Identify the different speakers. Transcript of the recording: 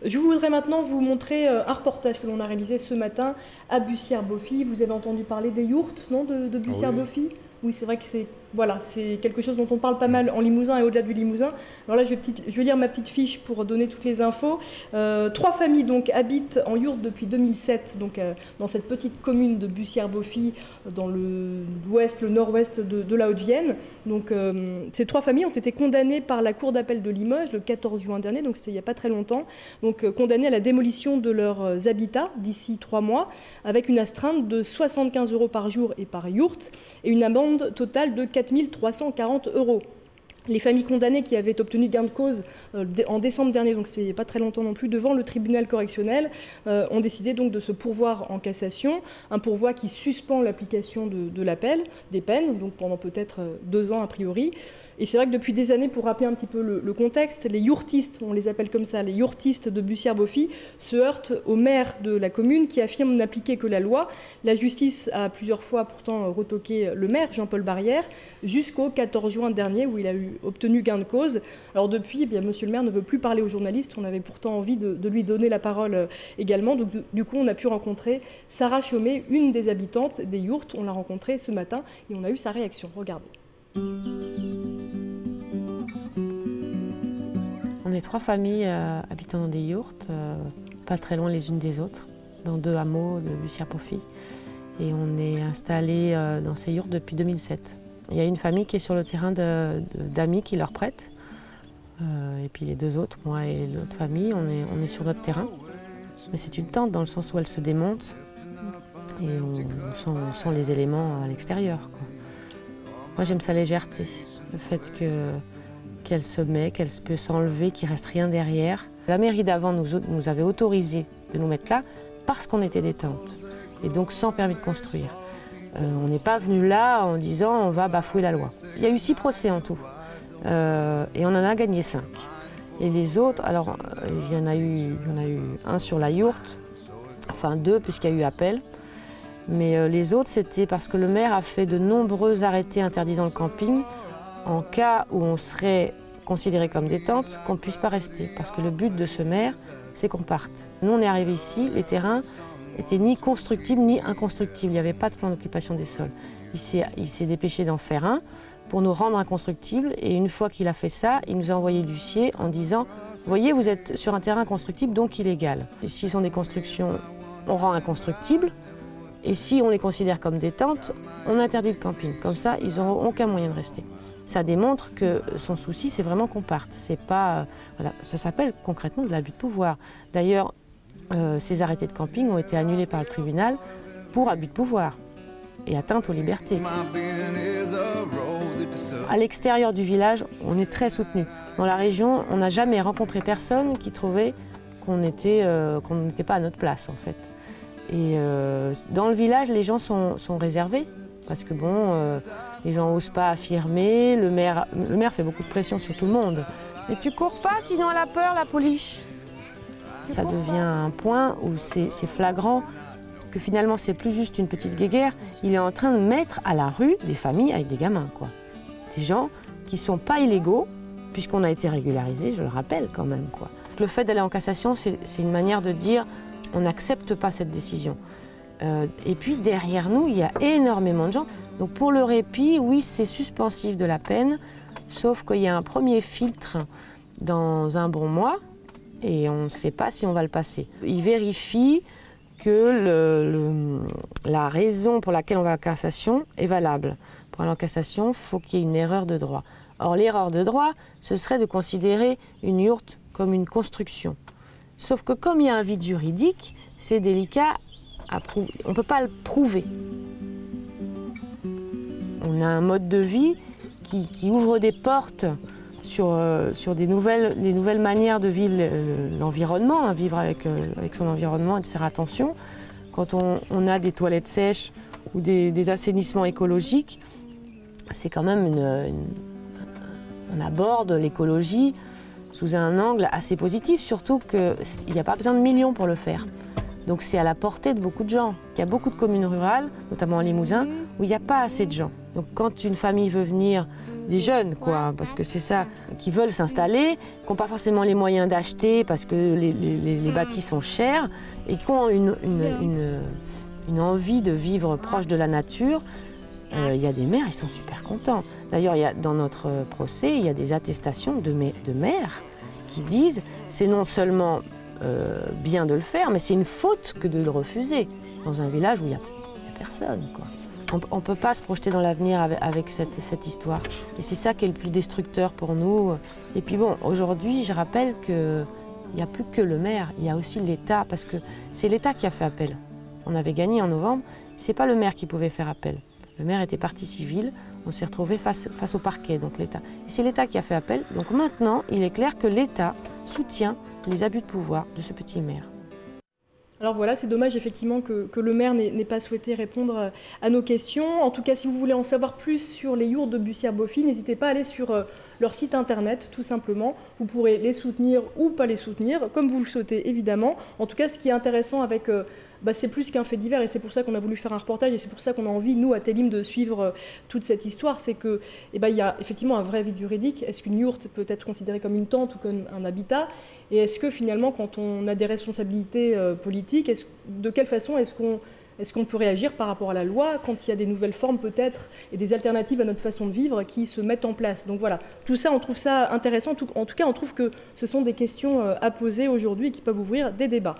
Speaker 1: Je voudrais maintenant vous montrer un reportage que l'on a réalisé ce matin à Bussière-Boffy. Vous avez entendu parler des yourtes, non, de
Speaker 2: Ah oui.
Speaker 1: Bussière-Boffy? Oui, c'est vrai que c'est quelque chose dont on parle pas mal en Limousin et au-delà du Limousin. Alors là, je vais lire ma petite fiche pour donner toutes les infos. 3 familles donc habitent en yourte depuis 2007, donc dans cette petite commune de Bussière-Boffy, dans l'ouest, le nord-ouest de la Haute-Vienne. Donc ces 3 familles ont été condamnées par la Cour d'appel de Limoges le 14 juin dernier, donc c'était il n'y a pas très longtemps, donc condamnées à la démolition de leurs habitats d'ici 3 mois, avec une astreinte de 75 € par jour et par yourte, et une amende totale de 4 340 €. Les familles condamnées qui avaient obtenu gain de cause en décembre dernier, donc c'est pas très longtemps non plus, devant le tribunal correctionnel, ont décidé donc de se pourvoir en cassation, un pourvoi qui suspend l'application de l'appel des peines, donc pendant peut-être 2 ans a priori. Et c'est vrai que depuis des années, pour rappeler un petit peu le contexte, les yourtistes, on les appelle comme ça, les yourtistes de Bussière-Boffy, se heurtent au maire de la commune qui affirme n'appliquer que la loi. La justice a plusieurs fois pourtant retoqué le maire, Jean-Paul Barrière, jusqu'au 14 juin dernier où il a obtenu gain de cause. Alors depuis, eh bien, monsieur le maire ne veut plus parler aux journalistes, on avait pourtant envie de lui donner la parole également. Donc du coup, on a pu rencontrer Sarah Chaumet, une des habitantes des yourtes. On l'a rencontrée ce matin et on a eu sa réaction. Regardez.
Speaker 3: On est 3 familles habitant dans des yourtes, pas très loin les unes des autres, dans 2 hameaux de Bussière-Boffy. Et on est installés dans ces yourtes depuis 2007. Il y a une famille qui est sur le terrain d'amis qui leur prêtent. Et puis les 2 autres, moi et l'autre famille, on est sur notre terrain. Mais c'est une tente dans le sens où elle se démonte et on sent les éléments à l'extérieur. Moi j'aime sa légèreté, le fait qu'elle se met, qu'elle peut s'enlever, qu'il ne reste rien derrière. La mairie d'avant nous avait autorisé de nous mettre là parce qu'on était des tentes et donc sans permis de construire. On n'est pas venu là en disant on va bafouer la loi. Il y a eu 6 procès en tout et on en a gagné 5. Et les autres, alors il y en a eu un sur la yourte, enfin 2 puisqu'il y a eu appel. Mais les autres, c'était parce que le maire a fait de nombreux arrêtés interdisant le camping en cas où on serait considéré comme des tentes, qu'on ne puisse pas rester. Parce que le but de ce maire, c'est qu'on parte. Nous, on est arrivés ici, les terrains étaient ni constructibles ni inconstructibles. Il n'y avait pas de plan d'occupation des sols. Il s'est dépêché d'en faire un pour nous rendre inconstructibles. Et une fois qu'il a fait ça, il nous a envoyé l'huissier en disant « Vous voyez, vous êtes sur un terrain constructible, donc illégal. S'ils sont des constructions, on rend inconstructibles. Et si on les considère comme des tentes, on interdit le camping. Comme ça, ils n'auront aucun moyen de rester. » Ça démontre que son souci, c'est vraiment qu'on parte. C'est pas, voilà, ça s'appelle concrètement de l'abus de pouvoir. D'ailleurs, ces arrêtés de camping ont été annulés par le tribunal pour abus de pouvoir et atteinte aux libertés. À l'extérieur du village, on est très soutenu. Dans la région, on n'a jamais rencontré personne qui trouvait qu'on n'était pas à notre place, en fait. Et dans le village, les gens sont réservés parce que bon, les gens n'osent pas affirmer. Le maire fait beaucoup de pression sur tout le monde. Mais tu cours pas, sinon elle a peur, la police. Ça devient un point où c'est flagrant que finalement c'est plus juste une petite guéguerre. Il est en train de mettre à la rue des familles avec des gamins, quoi. Des gens qui ne sont pas illégaux, puisqu'on a été régularisés, je le rappelle quand même, quoi. Le fait d'aller en cassation, c'est une manière de dire on n'accepte pas cette décision. Et puis derrière nous, il y a énormément de gens. Donc pour le répit, oui, c'est suspensif de la peine, sauf qu'il y a un premier filtre dans un bon mois et on ne sait pas si on va le passer. Il vérifie que la raison pour laquelle on va en cassation est valable. Pour aller en cassation, il faut qu'il y ait une erreur de droit. Or, l'erreur de droit, ce serait de considérer une yourte comme une construction. Sauf que comme il y a un vide juridique, c'est délicat à prouver. On ne peut pas le prouver. On a un mode de vie qui ouvre des portes sur des nouvelles manières de vivre l'environnement, hein, vivre avec son environnement et de faire attention. Quand on a des toilettes sèches ou des assainissements écologiques, c'est quand même on aborde l'écologie sous un angle assez positif, surtout qu'il n'y a pas besoin de millions pour le faire. Donc c'est à la portée de beaucoup de gens. Il y a beaucoup de communes rurales, notamment en Limousin, où il n'y a pas assez de gens. Donc quand une famille veut venir des jeunes, quoi, parce que c'est ça, qui veulent s'installer, qui n'ont pas forcément les moyens d'acheter parce que les bâtis sont chers et qui ont une envie de vivre proche de la nature. Il y a des maires, ils sont super contents. D'ailleurs, dans notre procès, il y a des attestations de maires qui disent c'est non seulement bien de le faire, mais c'est une faute que de le refuser dans un village où il n'y a personne, quoi. On ne peut pas se projeter dans l'avenir avec cette histoire. Et c'est ça qui est le plus destructeur pour nous. Et puis bon, aujourd'hui, je rappelle qu'il n'y a plus que le maire, il y a aussi l'État, parce que c'est l'État qui a fait appel. On avait gagné en novembre, ce n'est pas le maire qui pouvait faire appel. Le maire était partie civile, on s'est retrouvé face au parquet, donc l'État. Et c'est l'État qui a fait appel, donc maintenant, il est clair que l'État soutient les abus de pouvoir de ce petit maire.
Speaker 1: Alors voilà, c'est dommage effectivement que le maire n'ait pas souhaité répondre à nos questions. En tout cas, si vous voulez en savoir plus sur les yourtes de Bussière-Boffy, n'hésitez pas à aller sur leur site internet, tout simplement. Vous pourrez les soutenir ou pas les soutenir, comme vous le souhaitez évidemment. En tout cas, ce qui est intéressant avec... c'est plus qu'un fait divers et c'est pour ça qu'on a voulu faire un reportage et c'est pour ça qu'on a envie, nous, à Télim, de suivre toute cette histoire. C'est qu'il y a effectivement un vrai vide juridique. Est-ce qu'une yourte peut être considérée comme une tente ou comme un habitat? Et est-ce que finalement, quand on a des responsabilités politiques, de quelle façon est-ce qu'on peut réagir par rapport à la loi quand il y a des nouvelles formes peut-être et des alternatives à notre façon de vivre qui se mettent en place? Donc voilà, tout ça, on trouve ça intéressant. En tout cas, on trouve que ce sont des questions à poser aujourd'hui et qui peuvent ouvrir des débats.